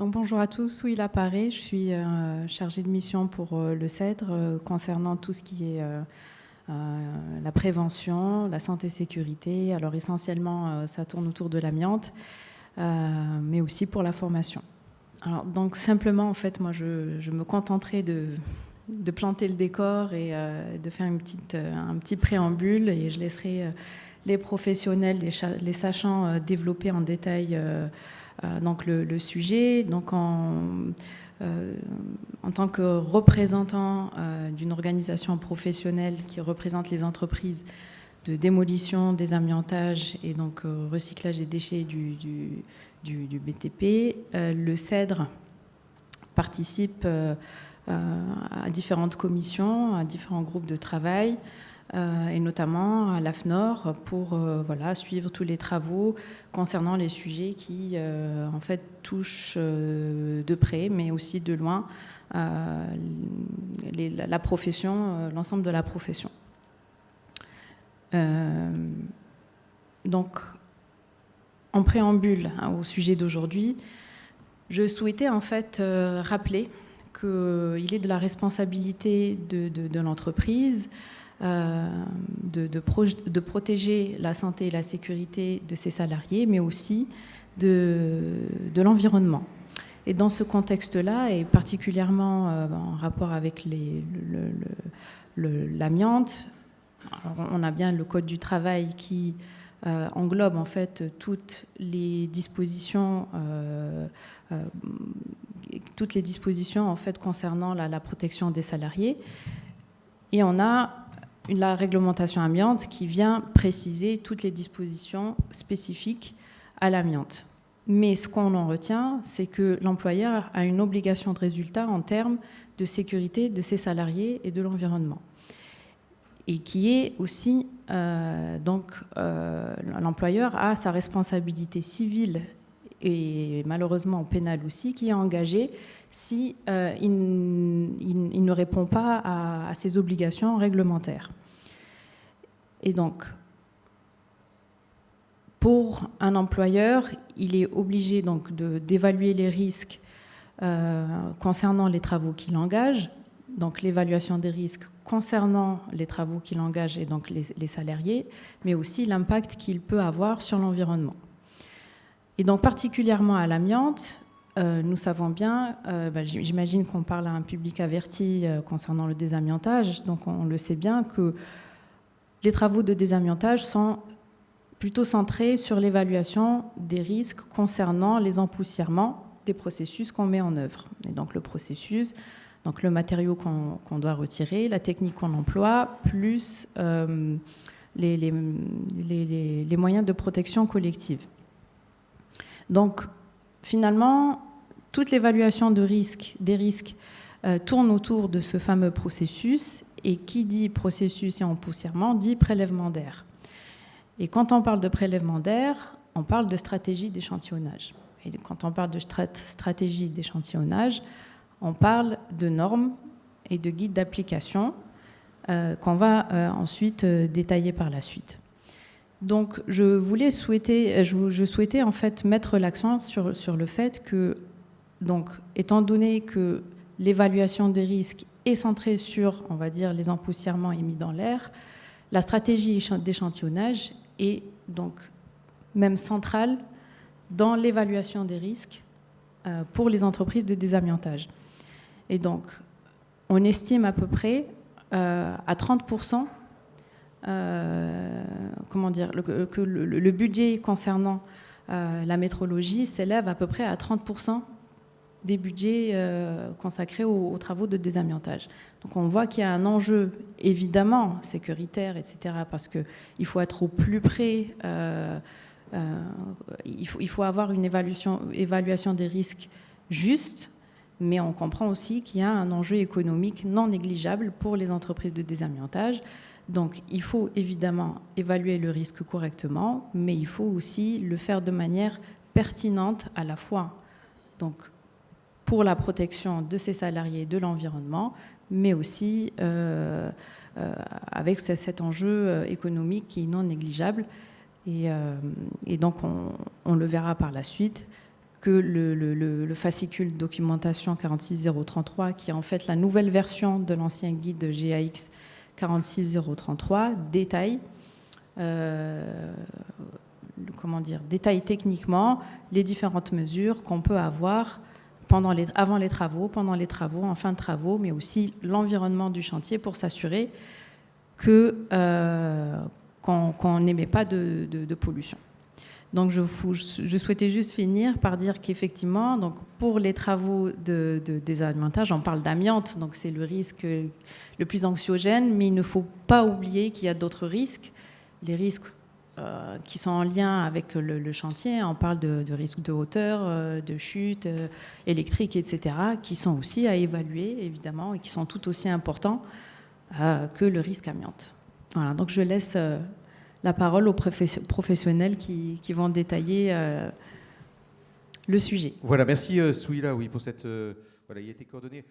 Donc, bonjour à tous, oui, il apparaît. Je suis chargée de mission pour le CEDRE concernant tout ce qui est la prévention, la santé-sécurité. Alors essentiellement, ça tourne autour de l'amiante, mais aussi pour la formation. Alors, donc simplement, en fait, moi, je me contenterai de planter le décor et de faire un petit préambule, et je laisserai les professionnels, les sachants développer en détail donc le sujet. Donc en tant que représentant d'une organisation professionnelle qui représente les entreprises de démolition, désamiantage et donc recyclage des déchets du BTP, le CEDRE participe à différentes commissions, à différents groupes de travail, et notamment à l'AFNOR pour suivre tous les travaux concernant les sujets qui en fait touchent de près mais aussi de loin la profession, l'ensemble de la profession. Donc en préambule au sujet d'aujourd'hui, je souhaitais en fait rappeler qu'il est de la responsabilité de l'entreprise de protéger la santé et la sécurité de ses salariés, mais aussi de l'environnement. Et dans ce contexte-là, et particulièrement en rapport avec l'amiante, on a bien le Code du travail qui englobe en fait toutes les dispositions en fait concernant la protection des salariés. Et on a la réglementation amiante qui vient préciser toutes les dispositions spécifiques à l'amiante. Mais ce qu'on en retient, c'est que l'employeur a une obligation de résultat en termes de sécurité de ses salariés et de l'environnement. Et qui est aussi, l'employeur a sa responsabilité civile et malheureusement pénale aussi, qui est engagée si il ne répond pas à ses obligations réglementaires. Et donc, pour un employeur, il est obligé donc d'évaluer les risques concernant les travaux qu'il engage, donc l'évaluation des risques concernant les travaux qu'il engage et donc les salariés, mais aussi l'impact qu'il peut avoir sur l'environnement. Et donc particulièrement à l'amiante, nous savons bien, j'imagine qu'on parle à un public averti concernant le désamiantage, donc on le sait bien que les travaux de désamiantage sont plutôt centrés sur l'évaluation des risques concernant les empoussièrements des processus qu'on met en œuvre. Et donc le processus, donc le matériau qu'on doit retirer, la technique qu'on emploie, plus les moyens de protection collective. Donc, finalement, toute l'évaluation des risques tourne autour de ce fameux processus. Et qui dit processus et empoussièrement dit prélèvement d'air. Et quand on parle de prélèvement d'air, on parle de stratégie d'échantillonnage. Et quand on parle de stratégie d'échantillonnage, on parle de normes et de guides d'application qu'on va ensuite détailler par la suite. Donc, je souhaitais en fait mettre l'accent sur le fait que, donc, étant donné que l'évaluation des risques est centrée sur, on va dire, les empoussièrements émis dans l'air, la stratégie d'échantillonnage est donc même centrale dans l'évaluation des risques pour les entreprises de désamiantage. Et donc, on estime à peu près à 30%, que le budget concernant la métrologie s'élève à peu près à 30% des budgets consacrés aux travaux de désamiantage. Donc on voit qu'il y a un enjeu évidemment sécuritaire, etc., parce qu'il faut être au plus près, il faut avoir une évaluation des risques juste, mais on comprend aussi qu'il y a un enjeu économique non négligeable pour les entreprises de désamiantage. Donc il faut évidemment évaluer le risque correctement, mais il faut aussi le faire de manière pertinente à la fois donc, pour la protection de ses salariés et de l'environnement, mais aussi avec cet enjeu économique qui est non négligeable. Et donc on le verra par la suite, que le fascicule de documentation 46033, qui est en fait la nouvelle version de l'ancien guide de GAX 46033, détaille détaille techniquement les différentes mesures qu'on peut avoir avant les travaux, pendant les travaux, en fin de travaux, mais aussi l'environnement du chantier pour s'assurer qu'on n'émet pas de pollution. Donc je souhaitais juste finir par dire qu'effectivement, donc pour les travaux de désamiantage, on parle d'amiante, donc c'est le risque le plus anxiogène, mais il ne faut pas oublier qu'il y a d'autres risques, les risques qui sont en lien avec le chantier. On parle de risques de hauteur, de chute électrique, etc., qui sont aussi à évaluer, évidemment, et qui sont tout aussi importants que le risque amiante. Voilà, donc je laisse la parole aux professionnels qui vont détailler le sujet. Voilà, merci Souila, oui, pour cette... voilà, il a été coordonné.